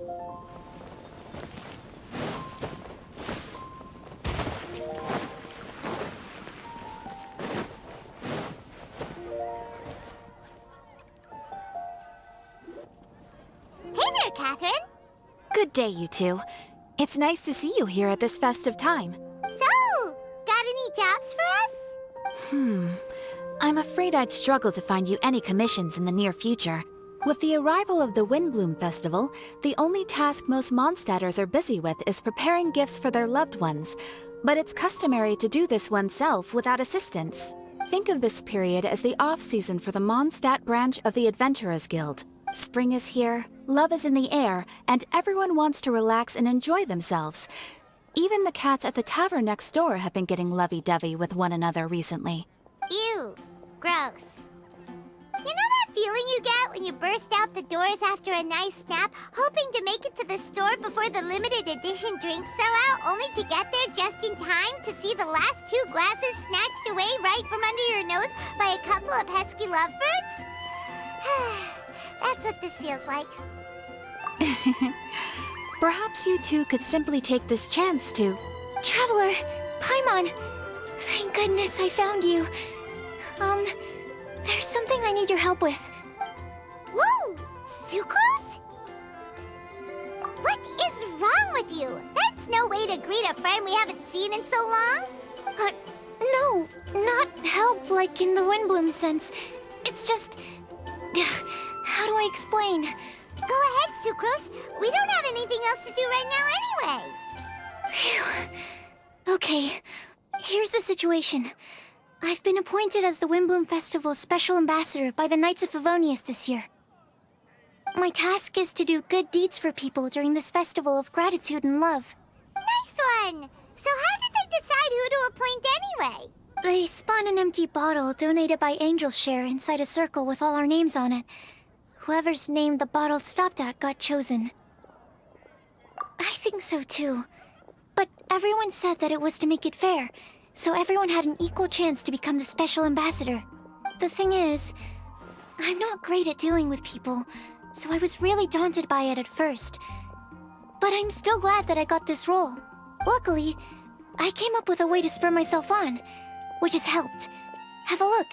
Hey there, Catherine! Good day, you two. It's nice to see you here at this festive time. So, got any jobs for us? I'm afraid I'd struggle to find you any commissions in the near future. With the arrival of the Windblume Festival, the only task most Mondstadters are busy with is preparing gifts for their loved ones. But it's customary to do this oneself without assistance. Think of this period as the off-season for the Mondstadt branch of the Adventurers Guild. Spring is here, love is in the air, and everyone wants to relax and enjoy themselves. Even the cats at the tavern next door have been getting lovey-dovey with one another recently. Ew. Gross. You know that feeling you get when you burst out the doors after a nice nap, hoping to make it to the store before the limited edition drinks sell out, only to get there just in time to see the last 2 glasses snatched away right from under your nose by a couple of pesky lovebirds? That's what this feels like. Perhaps you two could simply take this chance to... Traveler! Paimon! Thank goodness I found you. There's something I need your help with. Woo! Sucrose? What is wrong with you? That's no way to greet a friend we haven't seen in so long. No, not help like in the Windblume sense. It's just... How do I explain? Go ahead, Sucrose. We don't have anything else to do right now anyway. Phew. Okay, here's the situation. I've been appointed as the Windblume Festival's special ambassador by the Knights of Favonius this year. My task is to do good deeds for people during this festival of gratitude and love. Nice one! So how did they decide who to appoint anyway? They spun an empty bottle donated by Angel's Share inside a circle with all our names on it. Whoever's name the bottle stopped at got chosen. I think so too. But everyone said that it was to make it fair, so everyone had an equal chance to become the special ambassador. The thing is, I'm not great at dealing with people, so I was really daunted by it at first. But I'm still glad that I got this role. Luckily, I came up with a way to spur myself on, which has helped. Have a look.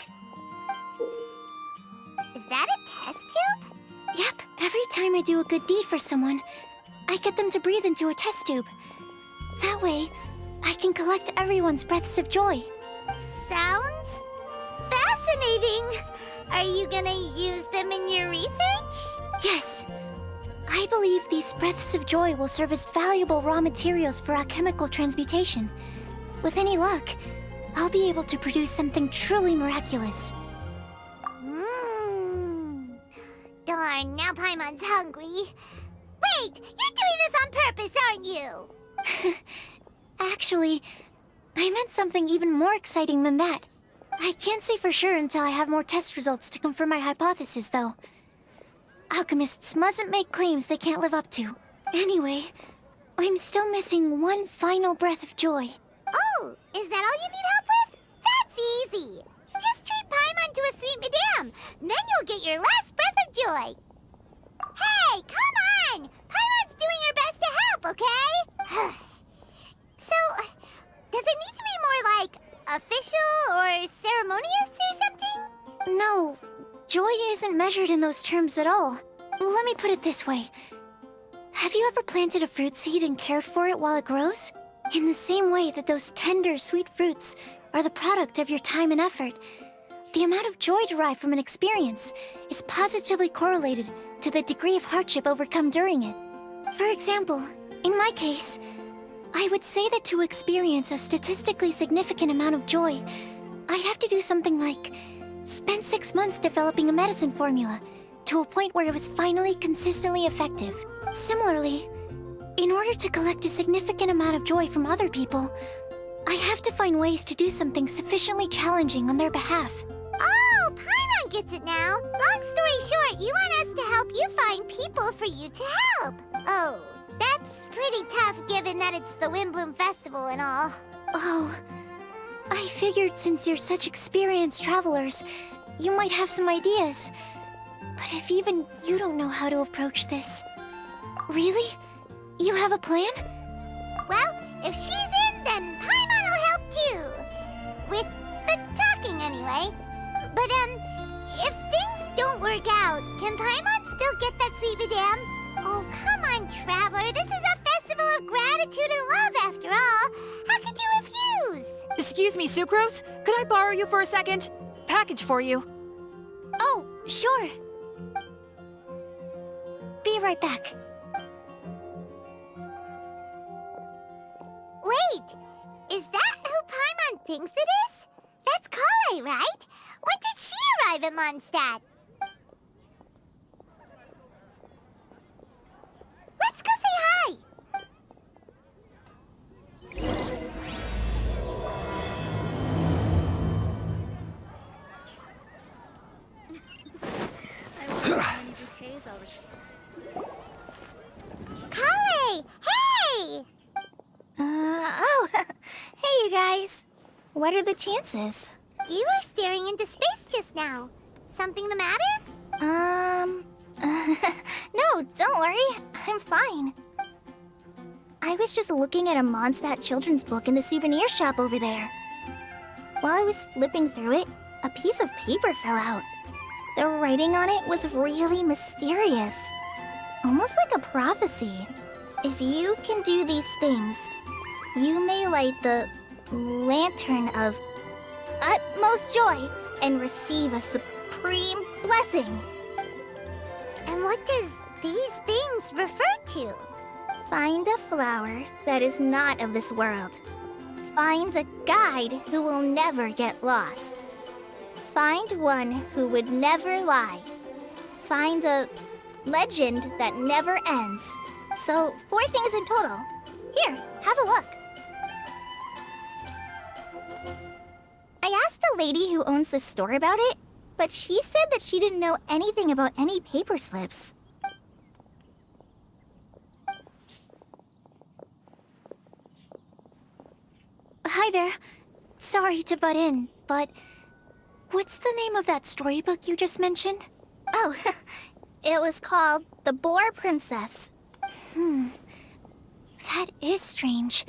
Is that a test tube? Yep, every time I do a good deed for someone, I get them to breathe into a test tube. That way, I can collect everyone's breaths of joy. Sounds fascinating. Are you gonna use them in your research? Yes. I believe these breaths of joy will serve as valuable raw materials for alchemical transmutation. With any luck, I'll be able to produce something truly miraculous. Darn, now Paimon's hungry. Wait, you're doing this on purpose, aren't you? Actually, I meant something even more exciting than that. I can't say for sure until I have more test results to confirm my hypothesis, though. Alchemists mustn't make claims they can't live up to. Anyway, I'm still missing one final breath of joy. Oh, is that all you need help with? That's easy. Just treat Paimon to a sweet madame. Then you'll get your last breath of joy. Hey, come on! Paimon's doing her best to help, okay? So, does it need to be more like official or ceremonious or something? No, joy isn't measured in those terms at all. Let me put it this way. Have you ever planted a fruit seed and cared for it while it grows? In the same way that those tender, sweet fruits are the product of your time and effort, the amount of joy derived from an experience is positively correlated to the degree of hardship overcome during it. For example, in my case, I would say that to experience a statistically significant amount of joy, I'd have to do something like spend 6 months developing a medicine formula to a point where it was finally consistently effective. Similarly, in order to collect a significant amount of joy from other people, I have to find ways to do something sufficiently challenging on their behalf. Oh, Paimon gets it now. Long story short, you want us to help you find people for you to help. Oh, that's pretty tough given that it's the Windblume Festival and all. Oh, I figured since you're such experienced travelers, you might have some ideas. But if even you don't know how to approach this... Really? You have a plan? Well, if she's in, then Paimon will help too. With the talking, anyway. But, if things don't work out, can Paimon still get that sweet madame? Oh, come on, Traveler. This is a festival of gratitude and love, after all. How could you refuse? Excuse me, Sucrose? Could I borrow you for a second? Package for you. Oh, sure. Be right back. Wait, is that who Paimon thinks it is? That's Kale, right? When did she arrive in Mondstadt? Let's go say hi! Kale! Hey! Oh, hey you guys. What are the chances? You were staring into space just now. Something the matter? No, don't worry. I'm fine. I was just looking at a Mondstadt children's book in the souvenir shop over there. While I was flipping through it, a piece of paper fell out. The writing on it was really mysterious. Almost like a prophecy. If you can do these things, you may light the lantern of utmost joy and receive a supreme blessing. And what does these things refer to? Find a flower that is not of this world. Find a guide who will never get lost. Find one who would never lie. Find a legend that never ends. So, 4 things in total. Here, have a look. I asked a lady who owns the store about it, but she said that she didn't know anything about any paper slips. Hi there. Sorry to butt in, but what's the name of that storybook you just mentioned? Oh, it was called The Boar Princess. That is strange.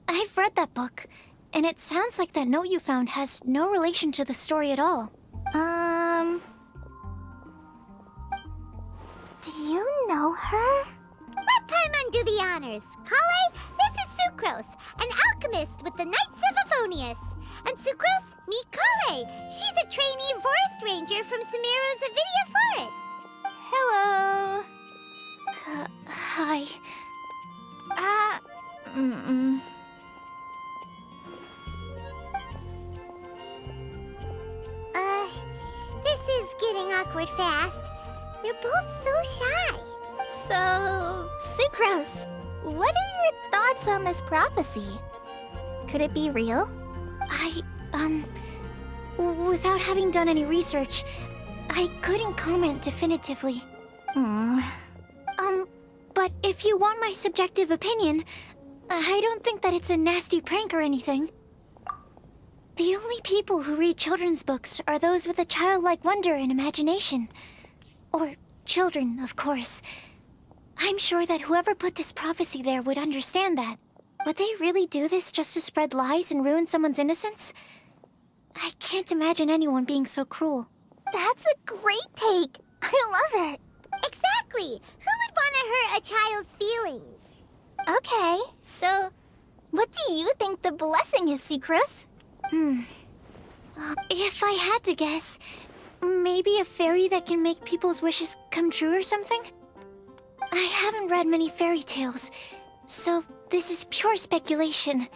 I've read that book, and it sounds like that note you found has no relation to the story at all. Do you know her? Let Paimon do the honors. Kale, this is Sucrose, an alchemist with the Knights of Favonius. And Sucrose, meet Kale. She's a trainee forest ranger from Sumeru's Avidia Forest. Hello. Hi. This is getting awkward fast. You're both so shy. So, Sucrose, what are your thoughts on this prophecy? Could it be real? Without having done any research, I couldn't comment definitively. But if you want my subjective opinion, I don't think that it's a nasty prank or anything. The only people who read children's books are those with a childlike wonder and imagination. Or children, of course. I'm sure that whoever put this prophecy there would understand that. Would they really do this just to spread lies and ruin someone's innocence? I can't imagine anyone being so cruel. That's a great take. I love it. Exactly. Who would want to hurt a child's feelings? Okay, so what do you think the blessing is, Sucrose? If I had to guess, maybe a fairy that can make people's wishes come true or something? I haven't read many fairy tales, so this is pure speculation.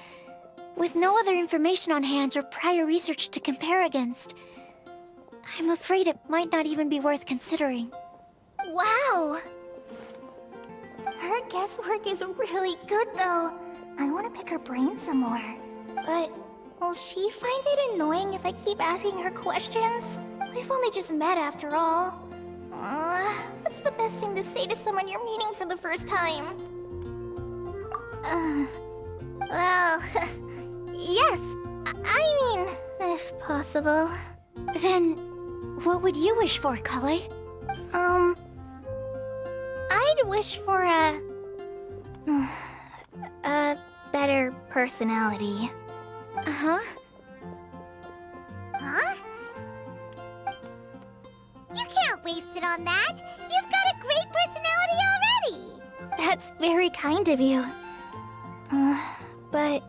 With no other information on hand or prior research to compare against, I'm afraid it might not even be worth considering. Wow! Her guesswork is really good, though. I want to pick her brain some more. But will she find it annoying if I keep asking her questions? We've only just met after all. What's the best thing to say to someone you're meeting for the first time? Well, yes. I mean, if possible. Then, what would you wish for, Kale? I'd I'd wish for a better personality. Uh-huh. Huh? You can't waste it on that. You've got a great personality already. That's very kind of you. But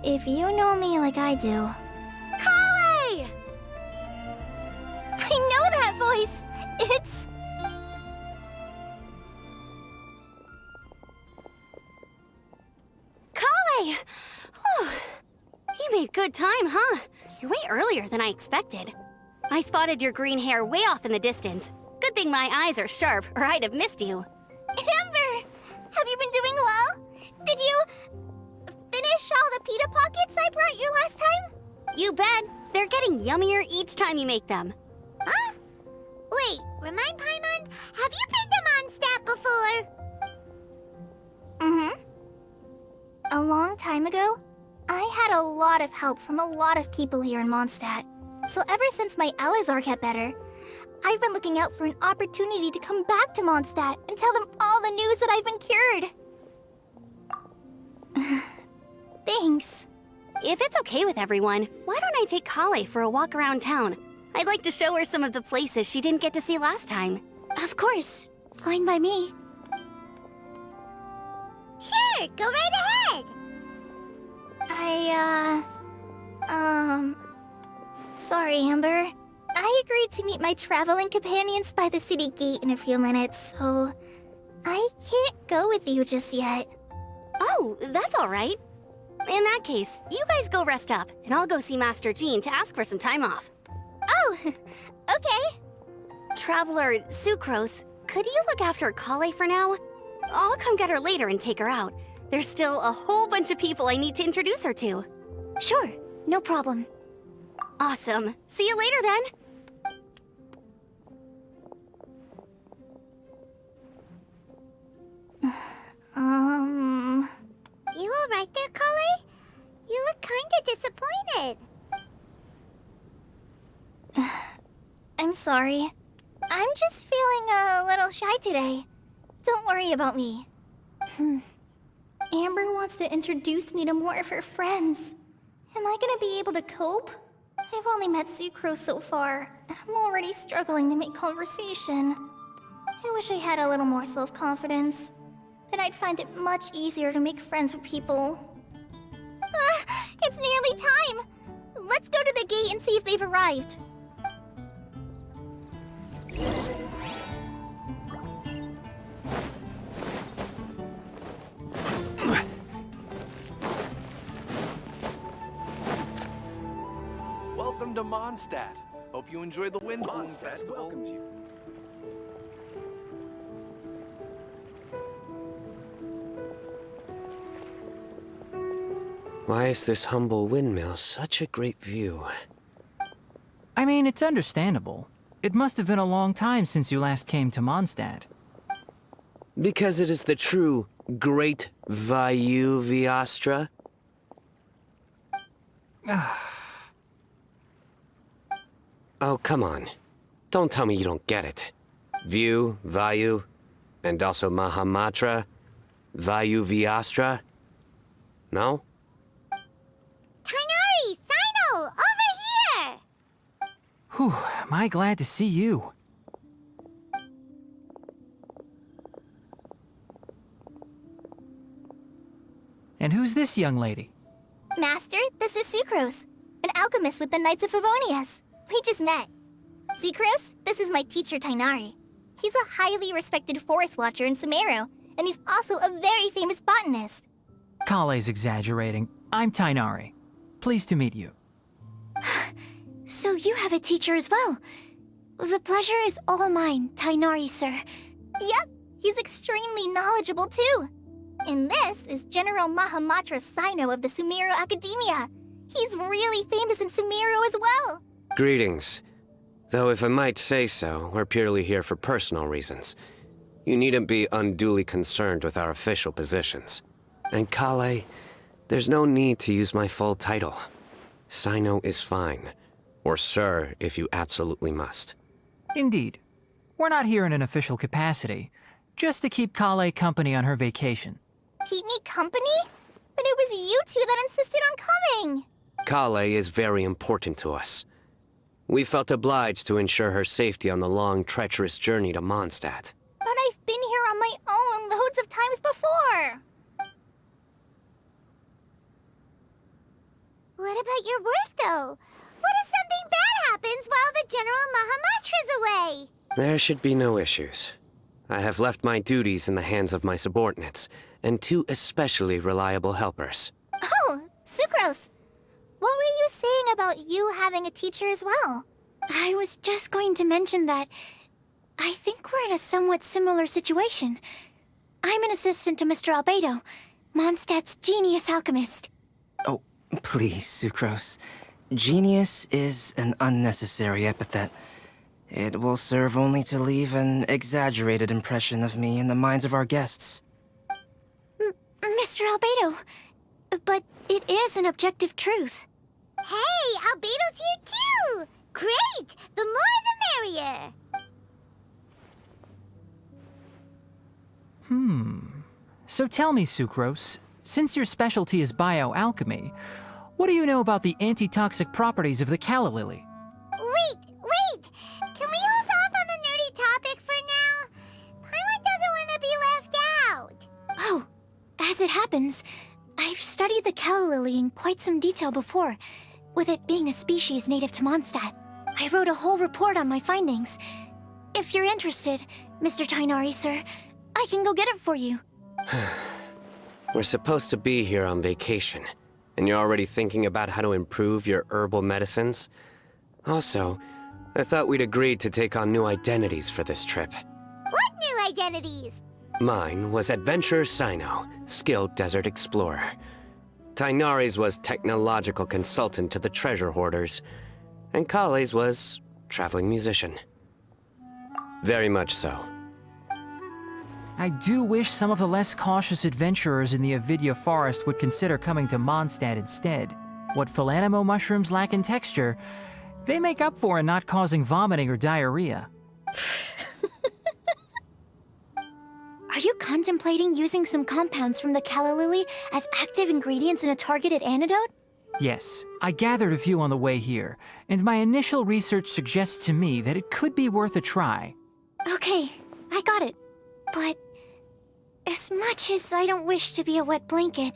if you know me like I do... Kale! I know that voice! It's... Kale! Whew. You made good time, huh? You're way earlier than I expected. I spotted your green hair way off in the distance. Good thing my eyes are sharp, or I'd have missed you. Amber! Have you been doing well? Did you... finish all the pita pockets I brought you last time? You bet. They're getting yummier each time you make them. Huh? Wait, remind Paimon, have you been to Mondstadt before? Mm-hmm. A long time ago, I had a lot of help from a lot of people here in Mondstadt. So ever since my Elazar got better, I've been looking out for an opportunity to come back to Mondstadt and tell them all the news that I've been cured. Thanks. If it's okay with everyone, why don't I take Kale for a walk around town? I'd like to show her some of the places she didn't get to see last time. Of course. Fine by me. Sure, go right ahead. Sorry, Amber. I agreed to meet my traveling companions by the city gate in a few minutes, so I can't go with you just yet. Oh, that's all right. In that case, you guys go rest up, and I'll go see Master Jean to ask for some time off. Oh, okay. Traveler Sucrose, could you look after Kale for now? I'll come get her later and take her out. There's still a whole bunch of people I need to introduce her to. Sure, no problem. Awesome. See you later then. You all right there, Kale? You look kinda disappointed. I'm sorry. I'm just feeling a little shy today. Don't worry about me. Amber wants to introduce me to more of her friends. Am I gonna be able to cope? I've only met Sucrose so far, and I'm already struggling to make conversation. I wish I had a little more self-confidence. Then I'd find it much easier to make friends with people. It's nearly time! Let's go to the gate and see if they've arrived. Welcome to Mondstadt. Hope you enjoy the Windblume Festival. Welcomes you. Why is this humble windmill such a great view? I mean, it's understandable. It must have been a long time since you last came to Mondstadt. Because it is the true Great Vayu Viastra? Oh, come on. Don't tell me you don't get it. View, Vayu, and also Mahamatra, Vayu Viastra? No? Kainari, Sino, over here! Whew, am I glad to see you. And who's this young lady? Master, this is Sucrose, an alchemist with the Knights of Favonius. We just met. Sucrose, this is my teacher Tainari. He's a highly respected forest watcher in Sumeru, and he's also a very famous botanist. Kale's exaggerating. I'm Tainari. Pleased to meet you. So you have a teacher as well. The pleasure is all mine, Tainari, sir. Yep, he's extremely knowledgeable too. And this is General Mahamatra Sino of the Sumeru Academia. He's really famous in Sumeru as well. Greetings. Though if I might say so, we're purely here for personal reasons. You needn't be unduly concerned with our official positions. And Kale, there's no need to use my full title. Sino is fine. Or sir, if you absolutely must. Indeed. We're not here in an official capacity. just to keep Kale company on her vacation. Keep me company? But it was you two that insisted on coming. Kale is very important to us. We felt obliged to ensure her safety on the long, treacherous journey to Mondstadt. But I've been here on my own loads of times before. What about your work, though? What if something bad happens while the General Mahamatra's away? There should be no issues. I have left my duties in the hands of my subordinates, and 2 especially reliable helpers. Oh, Sucrose. What were you saying about you having a teacher as well? I was just going to mention that I think we're in a somewhat similar situation. I'm an assistant to Mr. Albedo, Mondstadt's genius alchemist. Oh, please, Sucrose. Genius is an unnecessary epithet. It will serve only to leave an exaggerated impression of me in the minds of our guests. Mr. Albedo, but it is an objective truth. Hey, Albedo's here too! Great! The more the merrier! So tell me, Sucrose, since your specialty is bioalchemy, what do you know about the antitoxic properties of the calla lily? Wait! Can we hold off on the nerdy topic for now? Paimon doesn't want to be left out. Oh, as it happens, I've studied the calla lily in quite some detail before, with it being a species native to Mondstadt. I wrote a whole report on my findings. If you're interested, Mr. Tainari, sir, I can go get it for you. We're supposed to be here on vacation, and you're already thinking about how to improve your herbal medicines? Also, I thought we'd agreed to take on new identities for this trip. What new identities? Mine was Adventurer Sino, skilled desert explorer. Tainari's was technological consultant to the treasure hoarders, and Kale's was traveling musician. Very much so. I do wish some of the less cautious adventurers in the Avidya forest would consider coming to Mondstadt instead. What Philanimo mushrooms lack in texture, they make up for in not causing vomiting or diarrhea. Are you contemplating using some compounds from the calla lily as active ingredients in a targeted antidote? Yes, I gathered a few on the way here, and my initial research suggests to me that it could be worth a try. Okay, I got it. But as much as I don't wish to be a wet blanket,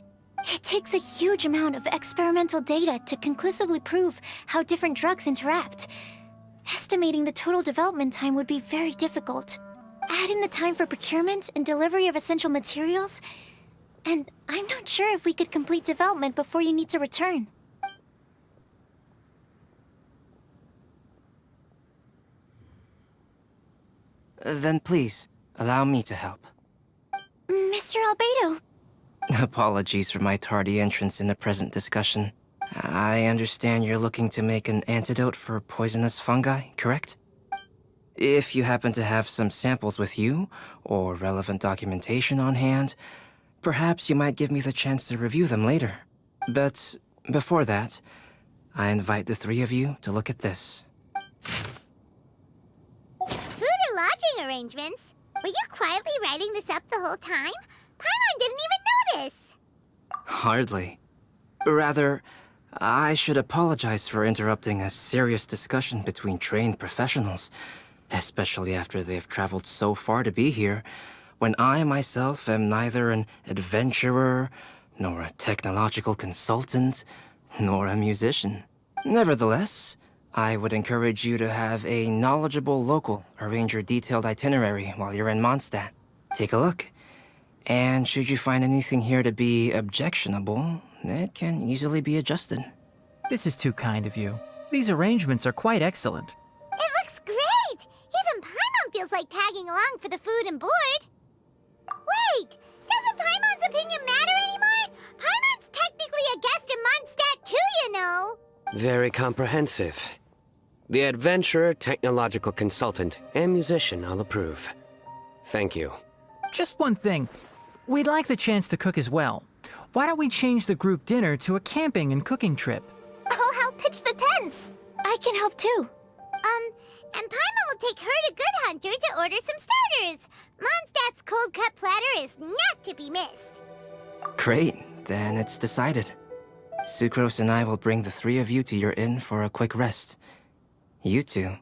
it takes a huge amount of experimental data to conclusively prove how different drugs interact. Estimating the total development time would be very difficult. Add in the time for procurement and delivery of essential materials, and I'm not sure if we could complete development before you need to return. Then please, allow me to help. Mr. Albedo, Apologies for my tardy entrance in the present discussion. I understand you're looking to make an antidote for poisonous fungi, correct? If you happen to have some samples with you, or relevant documentation on hand, perhaps you might give me the chance to review them later. But before that, I invite the 3 of you to look at this. Food and lodging arrangements? Were you quietly writing this up the whole time? Paimon didn't even notice! Hardly. Rather, I should apologize for interrupting a serious discussion between trained professionals, especially after they've traveled so far to be here, when I myself am neither an adventurer, nor a technological consultant, nor a musician. Nevertheless, I would encourage you to have a knowledgeable local arrange your detailed itinerary while you're in Mondstadt. Take a look. And should you find anything here to be objectionable, it can easily be adjusted. This is too kind of you. These arrangements are quite excellent. It looks great! Even Paimon feels like tagging along for the food and board. Wait! Doesn't Paimon's opinion matter anymore? Paimon's technically a guest in Mondstadt too, you know! Very comprehensive. The adventurer, technological consultant, and musician I'll approve. Thank you. Just one thing. We'd like the chance to cook as well. Why don't we change the group dinner to a camping and cooking trip? I'll help pitch the tents! I can help too. And Paimon will take her to Good Hunter to order some starters. Mondstadt's cold cut platter is not to be missed. Great, then it's decided. Sucrose and I will bring the three of you to your inn for a quick rest. You two,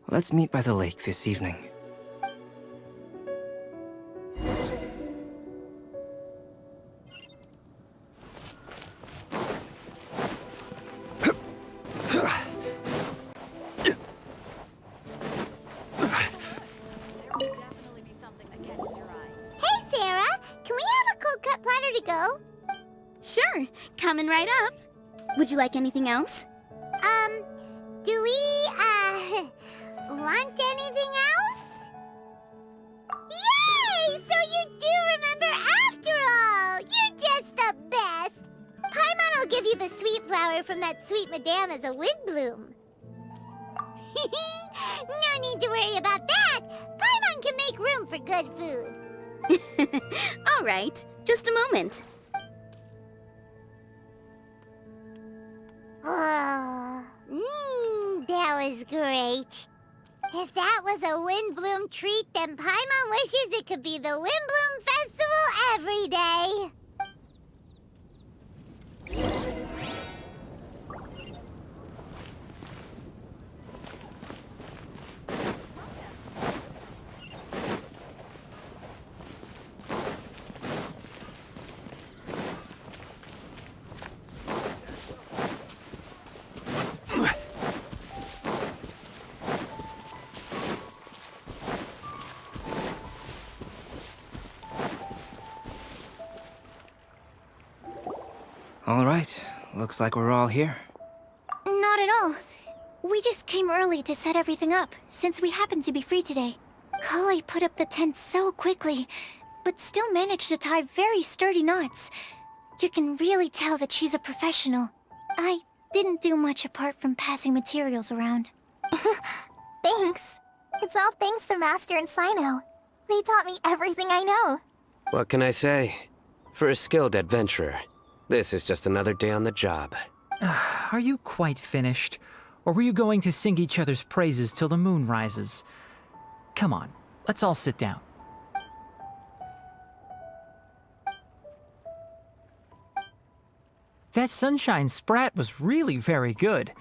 let's meet by the lake this evening. Hey, Sarah, can we have a cold cut platter to go? Sure, coming right up. Would you like anything else? Do we, want anything else? Yay! So you do remember after all! You're just the best! Paimon will give you the sweet flower from that sweet madame as a Windblume. No need to worry about that! Paimon can make room for good food. All right, just a moment. Oh, that was great. If that was a Windblume treat, then Paimon wishes it could be the Windblume Festival every day. All right, looks like we're all here. Not at all. We just came early to set everything up, since we happen to be free today. Kale put up the tent so quickly, but still managed to tie very sturdy knots. You can really tell that she's a professional. I didn't do much apart from passing materials around. Thanks. It's all thanks to Master and Sino. They taught me everything I know. What can I say? For a skilled adventurer, this is just another day on the job. Are you quite finished? Or were you going to sing each other's praises till the moon rises? Come on, let's all sit down. That sunshine sprat was really very good.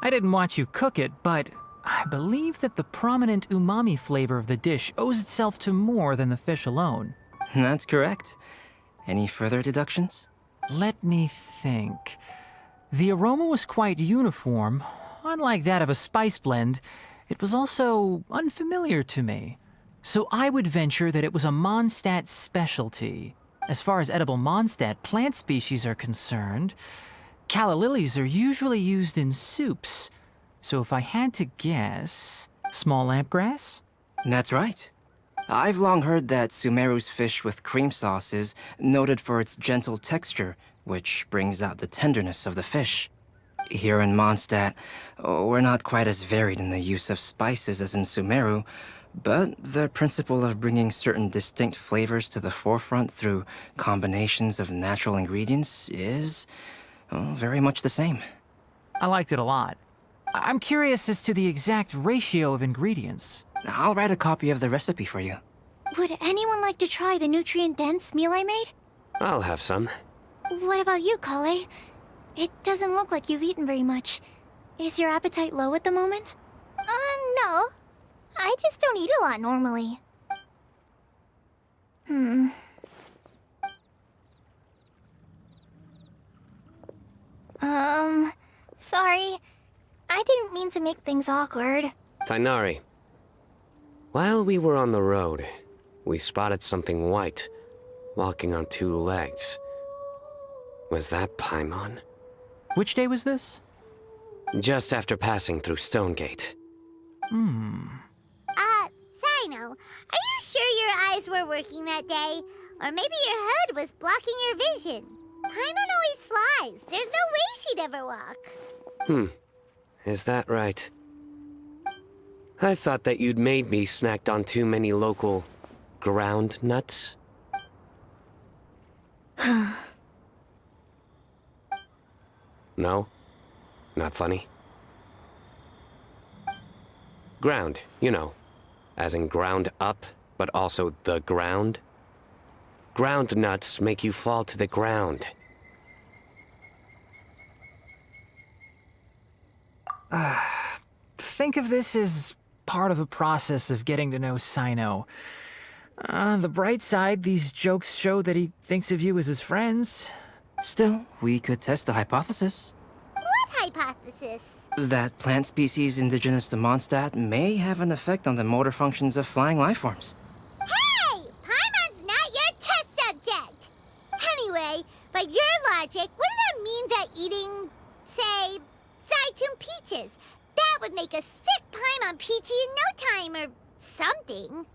I didn't watch you cook it, but I believe that the prominent umami flavor of the dish owes itself to more than the fish alone. That's correct. Any further deductions? Let me think. The aroma was quite uniform. Unlike that of a spice blend, it was also unfamiliar to me. So I would venture that it was a Mondstadt specialty. As far as edible Mondstadt plant species are concerned, calla lilies are usually used in soups. So if I had to guess, small lampgrass? That's right. I've long heard that Sumeru's fish with cream sauce is noted for its gentle texture, which brings out the tenderness of the fish. Here in Mondstadt, we're not quite as varied in the use of spices as in Sumeru, but the principle of bringing certain distinct flavors to the forefront through combinations of natural ingredients is very much the same. I liked it a lot. I'm curious as to the exact ratio of ingredients. I'll write a copy of the recipe for you. Would anyone like to try the nutrient-dense meal I made? I'll have some. What about you, Kale? It doesn't look like you've eaten very much. Is your appetite low at the moment? No. I just don't eat a lot normally. Sorry. I didn't mean to make things awkward. Tainari, while we were on the road, we spotted something white, walking on two legs. Was that Paimon? Which day was this? Just after passing through Stonegate. Sino, are you sure your eyes were working that day? Or maybe your hood was blocking your vision? Paimon always flies. There's no way she'd ever walk. Is that right? I thought that you'd made me snacked on too many local ground nuts. No? Not funny? Ground, you know. As in ground up, but also the ground? Ground nuts make you fall to the ground. Think of this as part of the process of getting to know Sino. On the bright side, these jokes show that he thinks of you as his friends. Still, we could test the hypothesis. What hypothesis? That plant species indigenous to Mondstadt may have an effect on the motor functions of flying lifeforms. Hey! Paimon's not your test subject! Anyway, by your logic, wouldn't that mean that eating, say, Zaitun peaches, that would make a sick Paimon peachy in no time or something?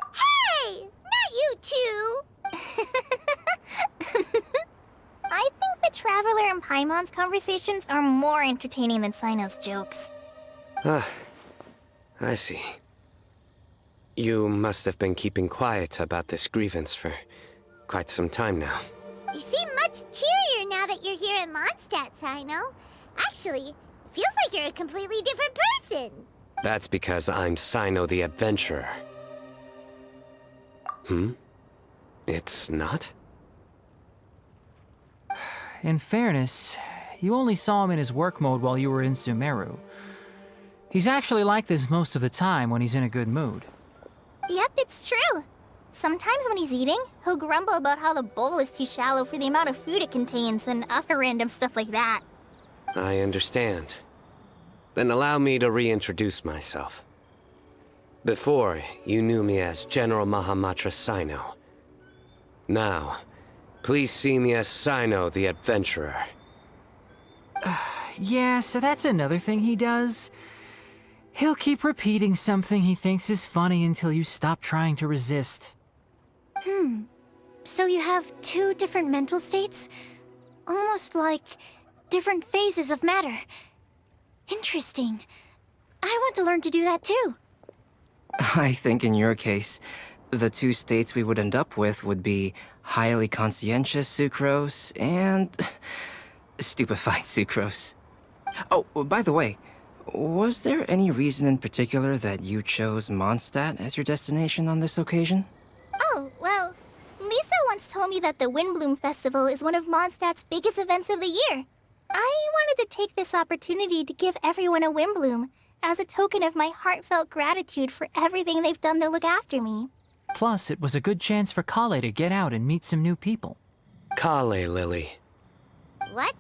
Hey! Not you two! I think the Traveler and Paimon's conversations are more entertaining than Sino's jokes. Ah, I see. You must have been keeping quiet about this grievance for quite some time now. You seem much cheerier now that you're here in Mondstadt, Sino. Actually, it feels like you're a completely different person. That's because I'm Sino the Adventurer. It's not? In fairness, you only saw him in his work mode while you were in Sumeru. He's actually like this most of the time when he's in a good mood. Yep, it's true. Sometimes when he's eating, he'll grumble about how the bowl is too shallow for the amount of food it contains and other random stuff like that. I understand. Then allow me to reintroduce myself. Before, you knew me as General Mahamatra Sino. Now, please see me as Sino the Adventurer. Yeah, so that's another thing he does. He'll keep repeating something he thinks is funny until you stop trying to resist. So you have two different mental states? Almost like different phases of matter. Interesting. I want to learn to do that too. I think in your case, the two states we would end up with would be highly conscientious sucrose and stupefied sucrose. Oh, by the way, was there any reason in particular that you chose Mondstadt as your destination on this occasion? Oh, well, Lisa once told me that the Windblume Festival is one of Mondstadt's biggest events of the year. I wanted to take this opportunity to give everyone a Windblume as a token of my heartfelt gratitude for everything they've done to look after me. Plus, it was a good chance for Kale to get out and meet some new people. Kale Lily. What?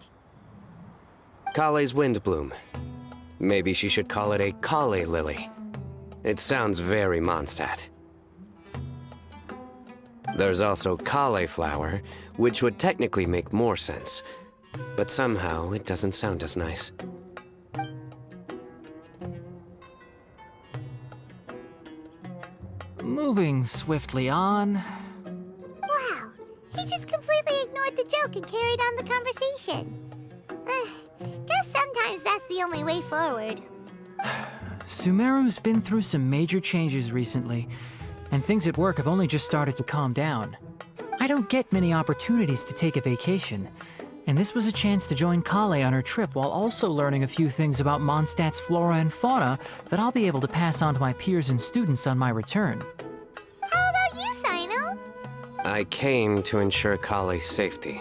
Kale's Windblume. Maybe she should call it a Kale Lily. It sounds very Mondstadt. There's also cauliflower, which would technically make more sense. But somehow, it doesn't sound as nice. Moving swiftly on. Wow, he just completely ignored the joke and carried on the conversation. Guess sometimes that's the only way forward. Sumeru's been through some major changes recently, and things at work have only just started to calm down. I don't get many opportunities to take a vacation, and this was a chance to join Kale on her trip while also learning a few things about Mondstadt's flora and fauna that I'll be able to pass on to my peers and students on my return. How about you, Sino? I came to ensure Kale's safety.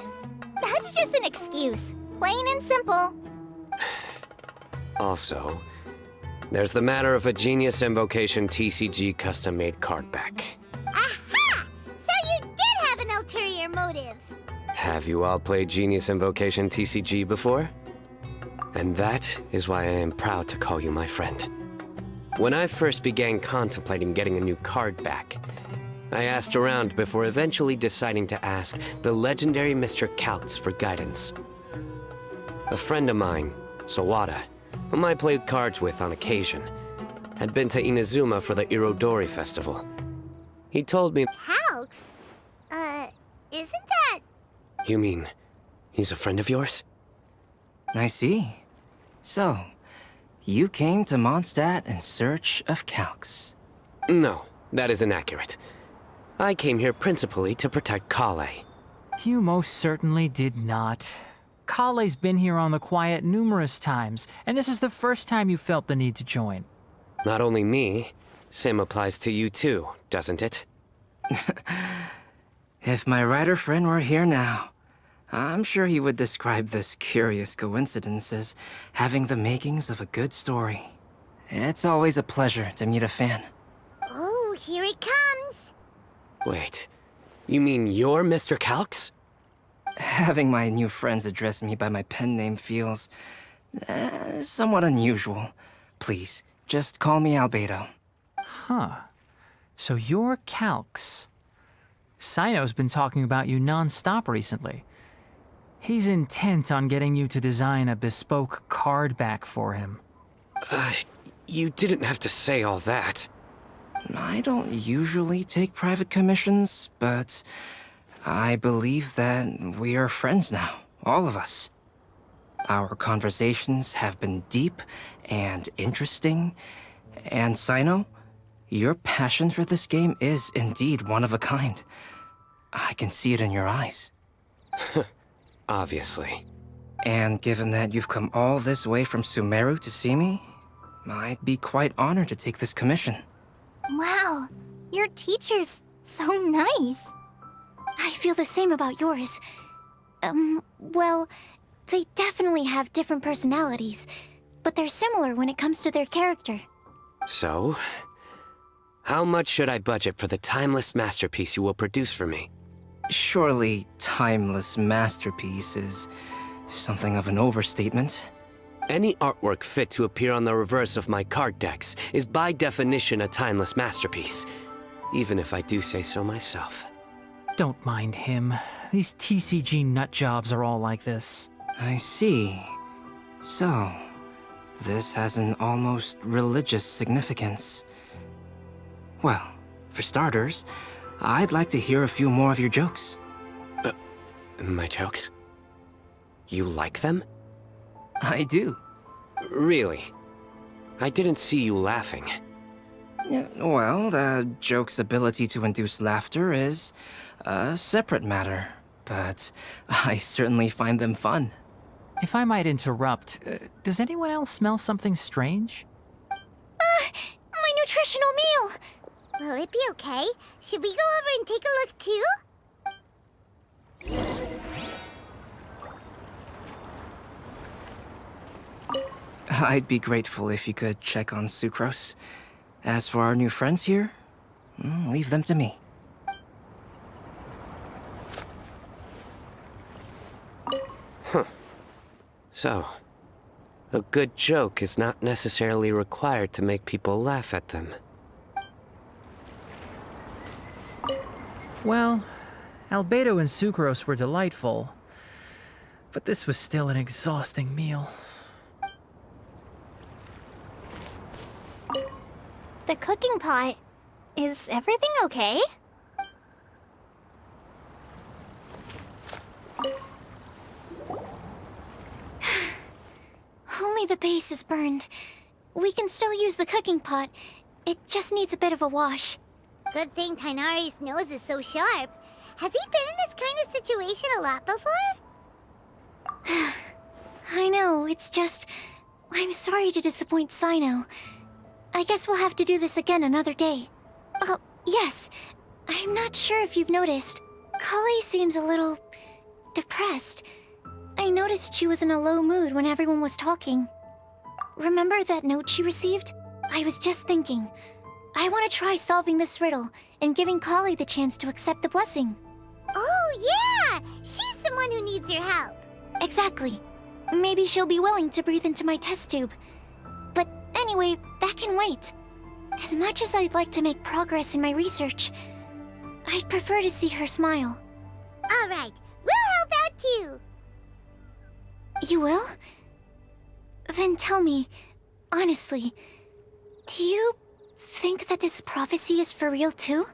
That's just an excuse. Plain and simple. Also, there's the matter of a Genius Invocation TCG custom-made card back. Aha! So you did have an ulterior motive. Have you all played Genius Invocation TCG before? And that is why I am proud to call you my friend. When I first began contemplating getting a new card back, I asked around before eventually deciding to ask the legendary Mr. Kaltz for guidance. A friend of mine, Sawada, whom I played cards with on occasion, had been to Inazuma for the Irodori festival. He told me... Kalks? Isn't that... You mean, he's a friend of yours? I see. So, you came to Mondstadt in search of Calx. No, that is inaccurate. I came here principally to protect Kale. You most certainly did not. Kale's been here on the quiet numerous times, and this is the first time you felt the need to join. Not only me, Same applies to you too, doesn't it? If my writer friend were here now, I'm sure he would describe this curious coincidence as having the makings of a good story. It's always a pleasure to meet a fan. Oh, here it comes. Wait, you mean you're Mr. Calx? Having my new friends address me by my pen name feels somewhat unusual. Please, just call me Albedo. Huh. So you're Calx. Sino's been talking about you non-stop recently. He's intent on getting you to design a bespoke card back for him. You didn't have to say all that. I don't usually take private commissions, but I believe that we are friends now, all of us. Our conversations have been deep and interesting, and Sino, your passion for this game is indeed one of a kind. I can see it in your eyes. Obviously. And given that you've come all this way from Sumeru to see me, I'd be quite honored to take this commission. Wow, your teacher's so nice. I feel the same about yours. Well, they definitely have different personalities, but they're similar when it comes to their character. So, how much should I budget for the timeless masterpiece you will produce for me? Surely, timeless masterpiece is something of an overstatement. Any artwork fit to appear on the reverse of my card decks is by definition a timeless masterpiece, even if I do say so myself. Don't mind him. These TCG nutjobs are all like this. I see. So, this has an almost religious significance. Well, for starters, I'd like to hear a few more of your jokes. My jokes? You like them? I do. Really? I didn't see you laughing. Yeah, well, the joke's ability to induce laughter is a separate matter, but I certainly find them fun. If I might interrupt, does anyone else smell something strange? My nutritional meal! Will it be okay? Should we go over and take a look too? I'd be grateful if you could check on Sucrose. As for our new friends here, leave them to me. So, a good joke is not necessarily required to make people laugh at them. Well, Albedo and Sucrose were delightful, but this was still an exhausting meal. The cooking pot. Is everything okay? Only the base is burned. We can still use the cooking pot. It just needs a bit of a wash. Good thing Tainari's nose is so sharp. Has he been in this kind of situation a lot before? I know, it's just... I'm sorry to disappoint Sino. I guess we'll have to do this again another day. Oh, yes. I'm not sure if you've noticed. Kali seems a little... depressed. I noticed she was in a low mood when everyone was talking. Remember that note she received? I was just thinking. I want to try solving this riddle and giving Kali the chance to accept the blessing. Oh, yeah! She's someone who needs your help. Exactly. Maybe she'll be willing to breathe into my test tube. But anyway, that can wait. As much as I'd like to make progress in my research, I'd prefer to see her smile. All right, we'll help out too. You will? Then tell me, honestly, do you think that this prophecy is for real too?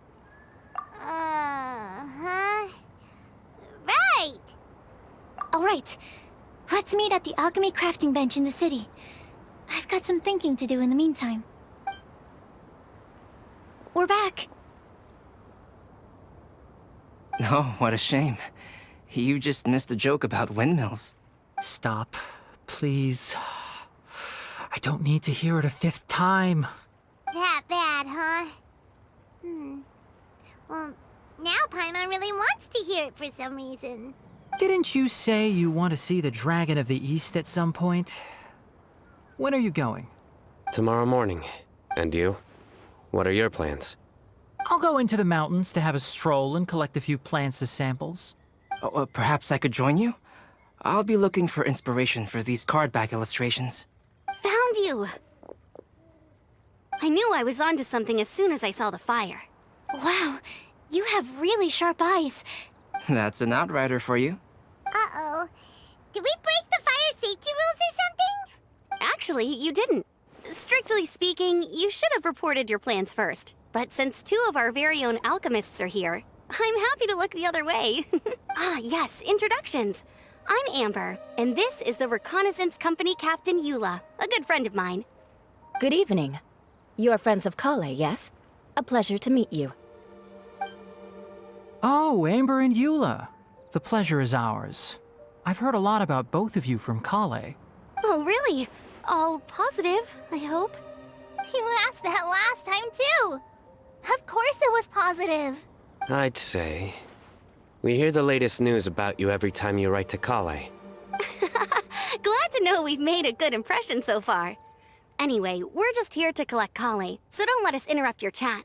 Huh? Right! Alright, let's meet at the alchemy crafting bench in the city. I've got some thinking to do in the meantime. We're back. Oh, what a shame. You just missed a joke about windmills. Stop, please. I don't need to hear it a fifth time. That bad, huh? huh? Well, now Paimon really wants to hear it for some reason. Didn't you say you want to see the Dragon of the East at some point? When are you going? Tomorrow morning. And you? What are your plans? I'll go into the mountains to have a stroll and collect a few plants as samples. Oh, perhaps I could join you? I'll be looking for inspiration for these card back illustrations. Found you! I knew I was onto something as soon as I saw the fire. Wow, you have really sharp eyes. That's an outrider for you. Uh-oh. Did we break the fire safety rules or something? Actually, you didn't. Strictly speaking, you should have reported your plans first. But since two of our very own alchemists are here, I'm happy to look the other way. Ah, yes, introductions. I'm Amber, and this is the Reconnaissance Company Captain Eula, a good friend of mine. Good evening. You are friends of Kale, yes? A pleasure to meet you. Oh, Amber and Eula. The pleasure is ours. I've heard a lot about both of you from Kale. Oh, really? All positive, I hope. You asked that last time, too. Of course it was positive. I'd say. We hear the latest news about you every time you write to Kale. Glad to know we've made a good impression so far. Anyway, we're just here to collect Kale, so don't let us interrupt your chat.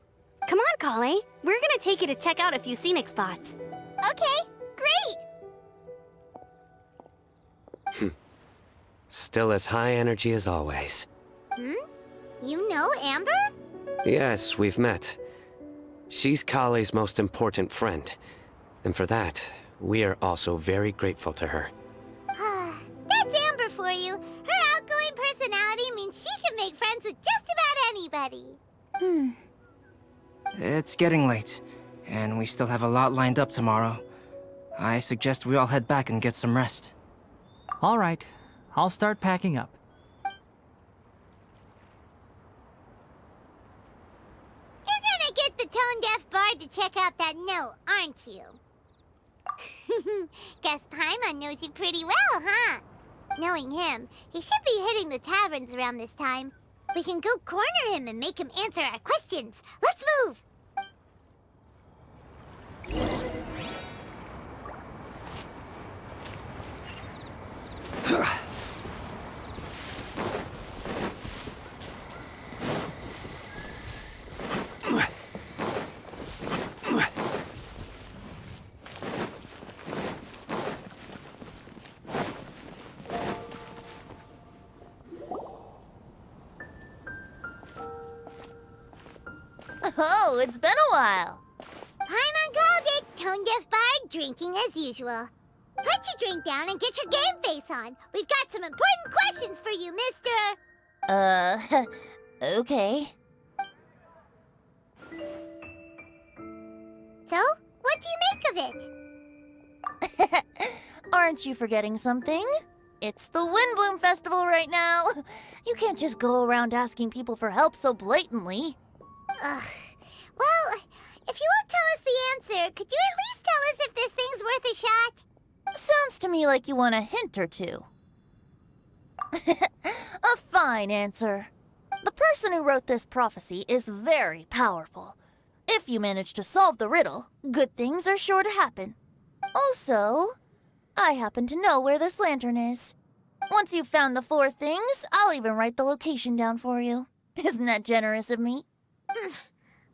Come on, Kale. We're gonna take you to check out a few scenic spots. Okay, great. Still as high energy as always. You know Amber? Yes, we've met. She's Kale's most important friend. And for that, we are also very grateful to her. That's Amber for you. Her outgoing personality means she can make friends with just about anybody. It's getting late, and we still have a lot lined up tomorrow. I suggest we all head back and get some rest. All right, I'll start packing up. You're gonna get the tone-deaf bard to check out that note, aren't you? Guess Paimon knows you pretty well, huh? Knowing him, he should be hitting the taverns around this time. We can go corner him and make him answer our questions. Let's move! Oh, it's been a while. Paimon called it, tone-deaf bard drinking as usual. Put your drink down and get your game face on. We've got some important questions for you, mister. Okay. So, what do you make of it? Aren't you forgetting something? It's the Windblume Festival right now. You can't just go around asking people for help so blatantly. Ugh. Well, if you won't tell us the answer, could you at least tell us if this thing's worth a shot? Sounds to me like you want a hint or two. A fine answer. The person who wrote this prophecy is very powerful. If you manage to solve the riddle, good things are sure to happen. Also, I happen to know where this lantern is. Once you've found the 4 things, I'll even write the location down for you. Isn't that generous of me?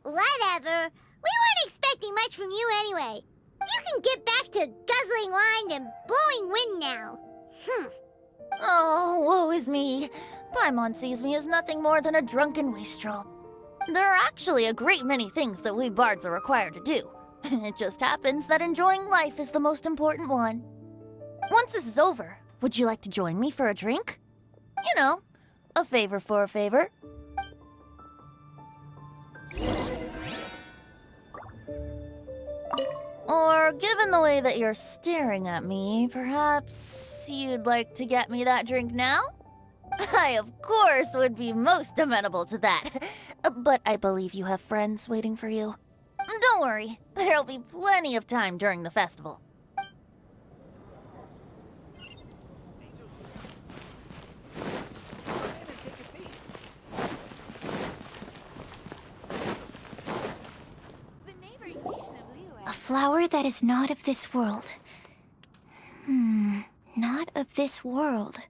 Whatever. We weren't expecting much from you anyway. You can get back to guzzling wine and blowing wind now. Oh, woe is me. Paimon sees me as nothing more than a drunken wastrel. There are actually a great many things that we bards are required to do. It just happens that enjoying life is the most important one. Once this is over, would you like to join me for a drink? You know, a favor for a favor. Or, given the way that you're staring at me, perhaps you'd like to get me that drink now? I, of course, would be most amenable to that. But I believe you have friends waiting for you. Don't worry, there'll be plenty of time during the festival. flower that is not of this world. Not of this world.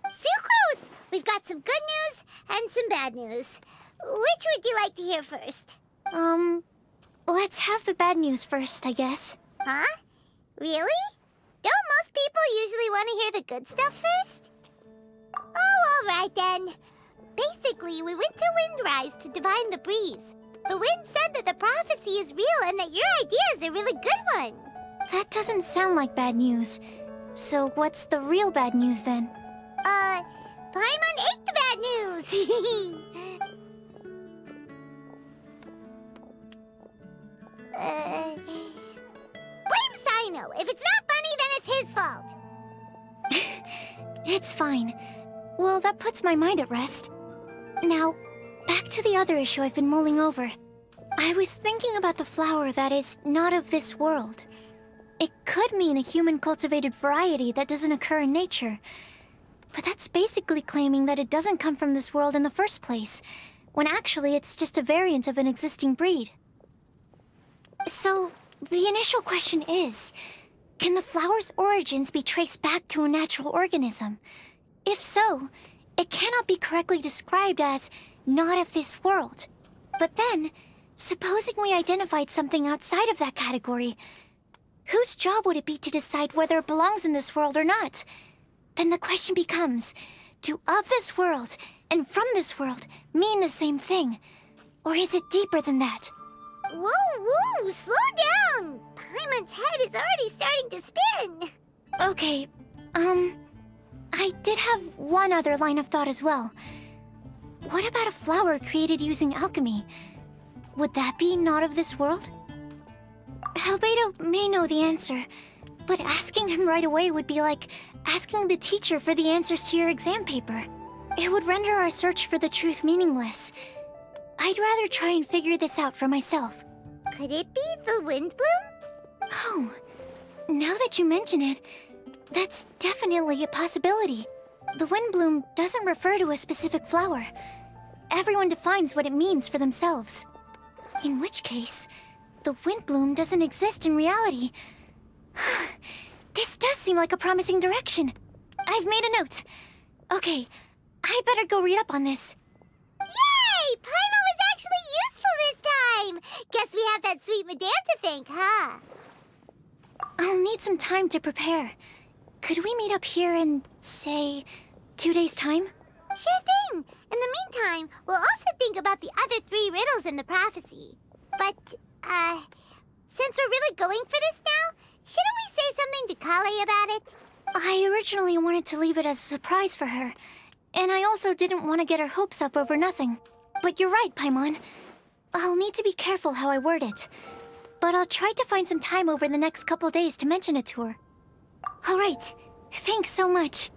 Sucrose! We've got some good news and some bad news. Which would you like to hear first? Let's have the bad news first, I guess. Huh? Really? Don't most people usually want to hear the good stuff first? Oh, alright then. Basically, we went to Windrise to divine the breeze. The wind said that the prophecy is real and that your idea is a really good one. That doesn't sound like bad news. So what's the real bad news then? Paimon ate the bad news! Blame Sino. If it's not funny, then it's his fault. It's fine. Well, that puts my mind at rest. Now, back to the other issue I've been mulling over. I was thinking about the flower that is not of this world. It could mean a human-cultivated variety that doesn't occur in nature. But that's basically claiming that it doesn't come from this world in the first place, when actually it's just a variant of an existing breed. So, the initial question is, can the flower's origins be traced back to a natural organism? If so, it cannot be correctly described as not of this world. But then, supposing we identified something outside of that category, whose job would it be to decide whether it belongs in this world or not? Then the question becomes, do of this world and from this world mean the same thing? Or is it deeper than that? Whoa, slow down! Paimon's head is already starting to spin. Okay, I did have one other line of thought as well. What about a flower created using alchemy? Would that be not of this world? Albedo may know the answer, but asking him right away would be like asking the teacher for the answers to your exam paper. It would render our search for the truth meaningless. I'd rather try and figure this out for myself. Could it be the Windblume? Oh, now that you mention it, that's definitely a possibility. The Windblume doesn't refer to a specific flower. Everyone defines what it means for themselves. In which case, the Windblume doesn't exist in reality. This does seem like a promising direction. I've made a note. Okay, I better go read up on this. Yay! Paimon was actually useful this time! Guess we have that sweet madame to thank, huh? I'll need some time to prepare. Could we meet up here in, say, 2 days' time? Sure thing! In the meantime, we'll also think about the other 3 riddles in the prophecy. But, since we're really going for this now, shouldn't we say something to Kale about it? I originally wanted to leave it as a surprise for her, and I also didn't want to get her hopes up over nothing. But you're right, Paimon. I'll need to be careful how I word it. But I'll try to find some time over the next couple days to mention it to her. All right. Thanks so much.